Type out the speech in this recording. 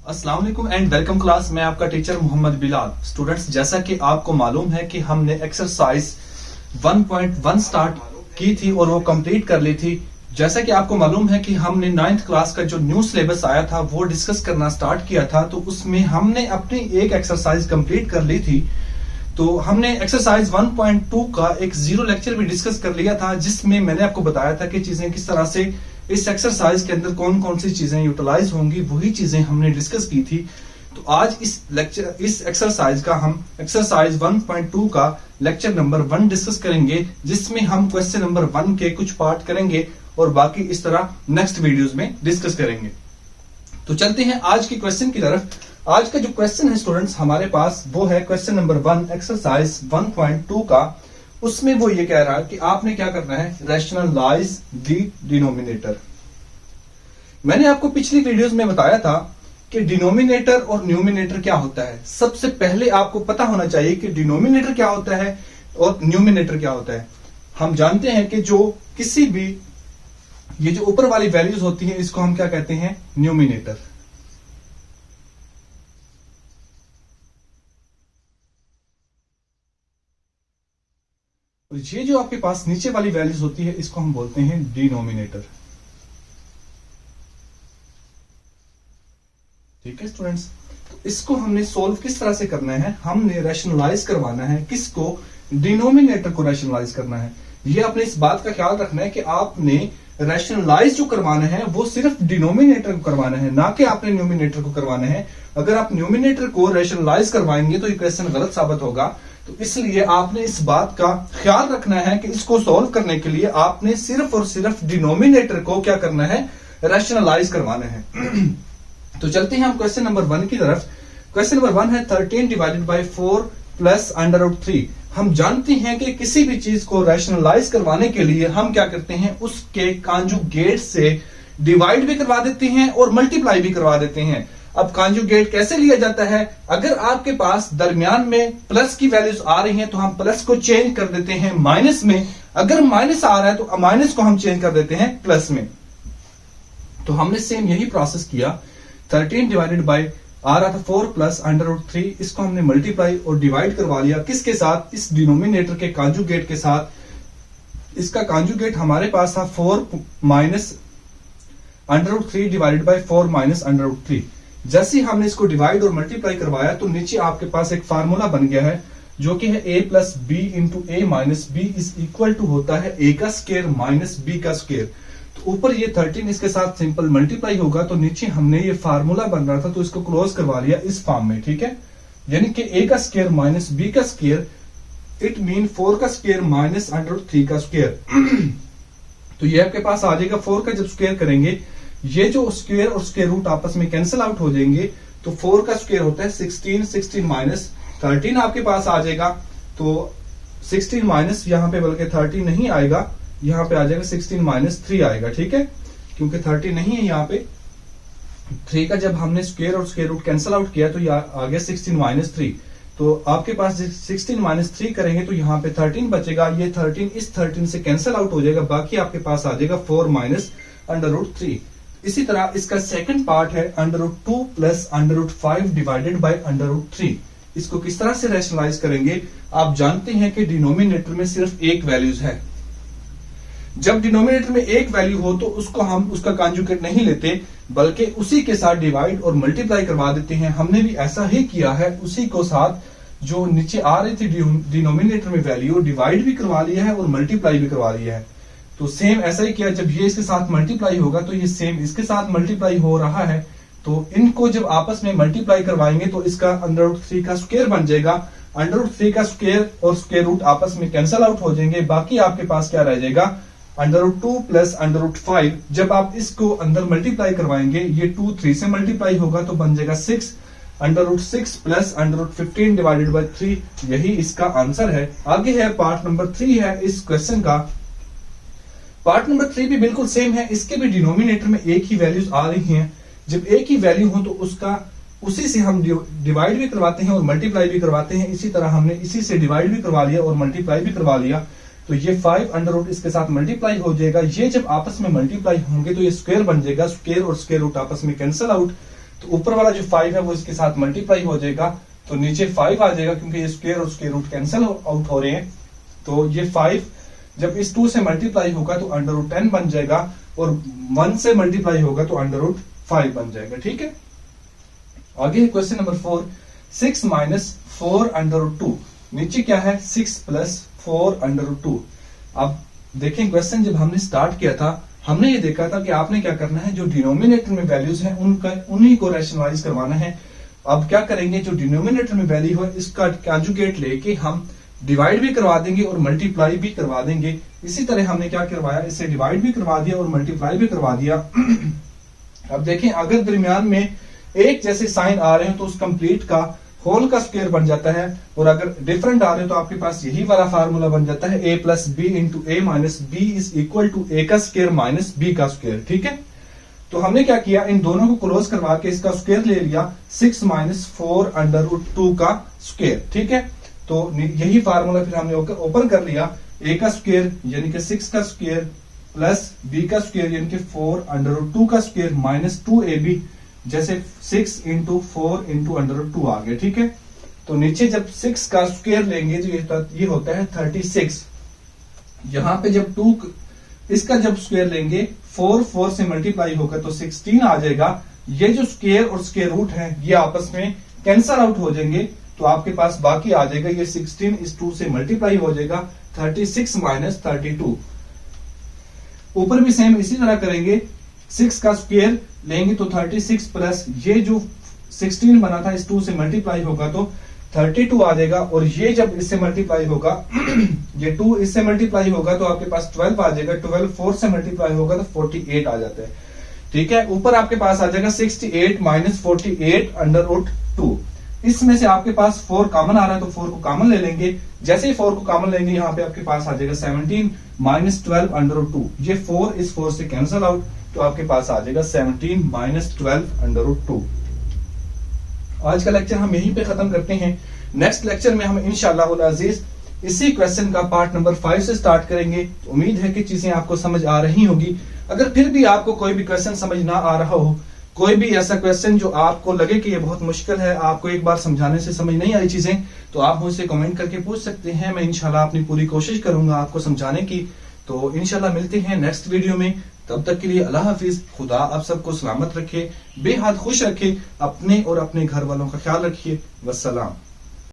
अस्सलाम वालेकुम and welcome class. मैं आपका टीचर मोहम्मद बिलाल। स्टूडेंट्स, जैसा कि आपको मालूम है कि हमने एक्सरसाइज 1.1 स्टार्ट की थी और वो कंप्लीट कर ली थी। जैसा कि आपको मालूम है कि हमने 9th क्लास का जो न्यू सिलेबस आया था वो डिस्कस करना स्टार्ट किया था, तो उसमें हमने अपनी एक एक्सरसाइज कंप्लीट कर ली थी। तो हमने एक्सरसाइज 1.2 का एक जीरो लेक्चर भी डिस्कस कर लिया था, जिसमें मैंने आपको बताया था कि चीजें किस तरह से इस एक्सरसाइज के अंदर कौन कौन सी चीजें यूटिलाइज होंगी, वही चीजें हमने डिस्कस की थी। तो आज इस एक्सरसाइज का हम एक्सरसाइज 1.2 का लेक्चर नंबर 1 डिस्कस करेंगे, जिसमें हम क्वेश्चन नंबर 1 के कुछ पार्ट करेंगे और बाकी इस तरह नेक्स्ट वीडियोस में डिस्कस करेंगे। तो चलते हैं आज की क्वेश्चन की तरफ। आज का जो क्वेश्चन है स्टूडेंट्स हमारे पास वो है क्वेश्चन नंबर 1 एक्सरसाइज 1.2 का। उसमें वो ये कह रहा है कि आपने क्या करना है, रैशनलाइज द डिनोमिनेटर। मैंने आपको पिछली वीडियोस में बताया था कि डिनोमिनेटर और न्यूमिनेटर क्या होता है। सबसे पहले आपको पता होना चाहिए कि डिनोमिनेटर क्या होता है और न्यूमिनेटर क्या होता है। हम जानते हैं कि जो किसी भी ये जो ऊपर वाली वैल्यूज होती है इसको हम क्या कहते हैं, न्यूमिनेटर। ये जो आपके पास नीचे वाली वैल्यूज होती है इसको हम बोलते हैं डिनोमिनेटर। ठीक है स्टूडेंट्स, तो इसको हमने सोल्व किस तरह से करना है, हमने रैशनलाइज करवाना है। किसको, डिनोमिनेटर को रैशनलाइज करना है। ये आपने इस बात का ख्याल रखना है कि आपने रैशनलाइज जो करवाना है वो सिर्फ डिनोमिनेटर को करवाना है, ना कि आपने न्यूमिनेटर को करवाना है। अगर आप न्यूमिनेटर को रैशनलाइज करवाएंगे तो ये क्वेश्चन गलत साबित होगा। तो इसलिए आपने इस बात का ख्याल रखना है कि इसको सॉल्व करने के लिए आपने सिर्फ और सिर्फ डिनोमिनेटर को क्या करना है, रैशनलाइज करवाना है। तो चलते हैं हम क्वेश्चन नंबर 1 की तरफ। क्वेश्चन नंबर 1 है 13 डिवाइडेड बाय 4 प्लस √3। हम जानते हैं कि किसी भी चीज को रैशनलाइज करवाने के लिए हम क्या करते हैं, उसके कॉन्जुगेट से डिवाइड भी करवा देते हैं और मल्टीप्लाई भी करवा देते हैं। अब कॉन्जुगेट कैसे लिया जाता है, अगर आपके पास दरमियान में प्लस की वैल्यूज आ रही हैं तो हम प्लस को चेंज कर देते हैं माइनस में। अगर माइनस आ रहा है तो माइनस को हम चेंज कर देते हैं प्लस में। तो हमने सेम यही प्रोसेस किया। 13 डिवाइडेड बाय आ रहा था 4 प्लस √3, इसको हमने मल्टीप्लाई और डिवाइड करवा लिया। किसके साथ, इस डिनोमिनेटर के कॉन्जुगेट के साथ। इसका कॉन्जुगेट हमारे पास था 4 माइनस √3 डिवाइडेड बाय 4 माइनस √3। जैसे ही हमने इसको डिवाइड और मल्टीप्लाई करवाया तो नीचे आपके पास एक फार्मूला बन गया है जो कि है a plus B into A minus B is equal to होता है a का स्क्वायर माइनस b का स्क्वायर। तो ऊपर ये 13 इसके साथ सिंपल मल्टीप्लाई होगा, तो नीचे हमने ये फार्मूला बन रहा था तो इसको क्लोज करवा लिया इस फॉर्म में। ठीक है, यानी कि a का स्क्वायर माइनस b का स्क्वायर, इट मीन 4 का स्क्वायर माइनस √3 का स्क्वायर। तो ये आपके पास आ जाएगा। 4 का जब स्क्वायर करेंगे, ये जो स्क्वायर और स्क्वायर रूट आपस में कैंसिल आउट हो जाएंगे, तो 4 का स्क्वायर होता है 16, 16 माइनस 13 आपके पास आ जाएगा। तो 16 माइनस यहाँ पे बल्कि 13 नहीं आएगा, यहाँ पे आ जाएगा 16 माइनस 3 आएगा। ठीक है, क्योंकि 30 नहीं है यहाँ पे। 3 का जब हमने स्क्वायर और स्क्वायर रूट कैंसिल आउट किया तो यहाँ आ गया 16 माइनस 3। तो आपके पास 16 माइनस 3 करेंगे तो यहाँ पे 13 बचेगा। ये 13 इस 13 से कैंसिल आउट हो जाएगा, बाकी आपके पास आ जाएगा 4 माइनस √3। इसी तरह इसका सेकंड पार्ट है √2 प्लस √5 डिवाइडेड बाय √3। इसको किस तरह से रैशनलाइज करेंगे, आप जानते हैं कि डिनोमिनेटर में सिर्फ एक वैल्यूज है। जब डिनोमिनेटर में एक वैल्यू हो तो उसको हम उसका कॉन्जुगेट नहीं लेते, बल्कि उसी के साथ डिवाइड और मल्टीप्लाई करवा देते हैं। हमने भी ऐसा ही किया है, उसी को साथ जो नीचे आ रही थी डिनोमिनेटर में वैल्यू, डिवाइड भी करवा लिया है और मल्टीप्लाई भी करवा लिया है। तो सेम ऐसा ही किया, जब ये इसके साथ मल्टीप्लाई होगा तो ये सेम इसके साथ मल्टीप्लाई हो रहा है। तो इनको जब आपस में मल्टीप्लाई करवाएंगे तो इसका √3 का स्क्वायर बन जाएगा। √3 का स्क्वायर और स्क्वायर रूट आपस में कैंसिल आउट हो जाएंगे, बाकी आपके पास क्या रह जाएगा, √2 प्लस √5। जब आप इसको अंदर मल्टीप्लाई करवाएंगे, ये 2 3 से मल्टीप्लाई होगा तो बन जाएगा 6, √6 प्लस √15 डिवाइडेड बाय 3। यही इसका आंसर है। आगे है पार्ट नंबर 3 है इस क्वेश्चन का। पार्ट नंबर 3 भी बिल्कुल सेम है। इसके भी डिनोमिनेटर में एक ही वैल्यूज आ रही हैं। जब एक ही वैल्यू हो तो उसका उसी से हम डिवाइड भी करवाते हैं और मल्टीप्लाई भी करवाते हैं। इसी तरह हमने इसी से डिवाइड भी करवा लिया और मल्टीप्लाई भी करवा लिया। तो ये 5 इसके साथ मल्टीप्लाई हो जाएगा। ये जब आपस में मल्टीप्लाई होंगे तो ये स्क्वायर बन जाएगा, स्क्वायर और स्क्वायर रूट आपस में कैंसिल आउट। तो ऊपर वाला जो 5 है वो इसके साथ मल्टीप्लाई हो जाएगा, तो नीचे 5 आ जाएगा, क्योंकि ये स्क्वायर और स्क्वायर रूट कैंसिल आउट हो रहे हैं। तो ये 5 जब इस 2 से मल्टीप्लाई होगा तो अंडर रूट 10 बन जाएगा, और 1 से मल्टीप्लाई होगा तो अंडर रूट 5 बन जाएगा। ठीक है, आगे question number 4, 6 minus 4 under root 2। नीचे क्या है, 6 प्लस 4 अंडर रूट 2। अब देखें, क्वेश्चन जब हमने स्टार्ट किया था हमने ये देखा था कि आपने क्या करना है, जो डिनोमिनेटर में वैल्यूज हैं उन्हीं को रैशनलाइज करवाना है। अब क्या करेंगे, जो डिनोमिनेटर में वैल्यू है इसका कंजुगेट लेके हम डिवाइड भी करवा देंगे और मल्टीप्लाई भी करवा देंगे। इसी तरह हमने क्या करवाया, इसे डिवाइड भी करवा दिया और मल्टीप्लाई भी करवा दिया। अब देखें, अगर दरमियान में एक जैसे साइन आ रहे हैं तो उस कंप्लीट का होल का स्क्वायर बन जाता है, और अगर डिफरेंट आ रहे हैं तो आपके पास यही वाला फार्मूला बन जाता है, a plus B into A minus B is equal to A का स्क्वायर माइनस बी का स्क्वायर। ठीक है, तो हमने क्या किया, इन दोनों को क्लोज करवा के इसका स्क्वायर ले लिया, 6 माइनस 4 अंडर रूट 2 का स्क्वायर। ठीक है, तो यही फार्मूला फिर हमने ओपन कर लिया, a का स्क्वायर यानी कि 6 का स्क्वायर प्लस b का स्क्वायर यानी कि 4 अंडर रूट 2 का स्क्वायर माइनस 2ab, जैसे 6 इंटू 4 इंटू अंडर रूट 2 आ गया। ठीक है, तो नीचे जब 6 का स्क्वायर लेंगे तो ये होता है 36। यहां पे जब 2 इसका जब स्क्वायर लेंगे 4 से मल्टीप्लाई होगा तो 16 आ जाएगा। ये जो स्क्वायर और स्क्वायर रूट है ये आपस में कैंसल आउट हो जाएंगे, तो आपके पास बाकी आ जाएगा ये 16 इस 2 से मल्टीप्लाई हो जाएगा 36 माइनस 32। ऊपर भी सेम इसी तरह करेंगे, 6 का स्क्वायर लेंगे तो 36 प्लस ये जो 16 बना था इस 2 से मल्टीप्लाई होगा तो 32 आ जाएगा, और ये जब इससे मल्टीप्लाई होगा ये 2 इससे मल्टीप्लाई होगा तो आपके पास 12 आ जाएगा, 12 4 से मल्टीप्लाई होगा तो 48 आ जाता है। ठीक है, ऊपर आपके पास आ जाएगा 68 माइनस 48 अंडर रूट 2। इसमें से आपके पास 4 कॉमन आ रहा है तो 4 को कॉमन ले लेंगे, जैसे ही 4 को कॉमन लेंगे यहाँ पे आपके पास आ जाएगा 17 माइनस 12 अंडर रूट 2। ये 4 इस 4 से कैंसल आउट, तो आपके पास आ जाएगा 17 माइनस 12 अंडर रूट 2। आज का लेक्चर हम यहीं पे खत्म करते हैं। नेक्स्ट लेक्चर में हम इंशाअल्लाह अजीज इसी क्वेश्चन का पार्ट नंबर 5 से स्टार्ट करेंगे। तो उम्मीद है कि चीजें आपको समझ आ रही होगी। अगर फिर भी आपको कोई भी क्वेश्चन समझ ना आ रहा हो, कोई भी ऐसा क्वेश्चन जो आपको लगे कि ये बहुत मुश्किल है, आपको एक बार समझाने से समझ नहीं आई चीजें, तो आप मुझसे कमेंट करके पूछ सकते हैं। मैं इंशाल्लाह अपनी पूरी कोशिश करूंगा आपको समझाने की। तो इंशाल्लाह मिलते हैं नेक्स्ट वीडियो में, तब तक के लिए अल्लाह हाफिज। खुदा आप सबको सलामत रखे, बेहद खुश रखे, अपने और अपने घर वालों का ख्याल रखिए। वस्सलाम।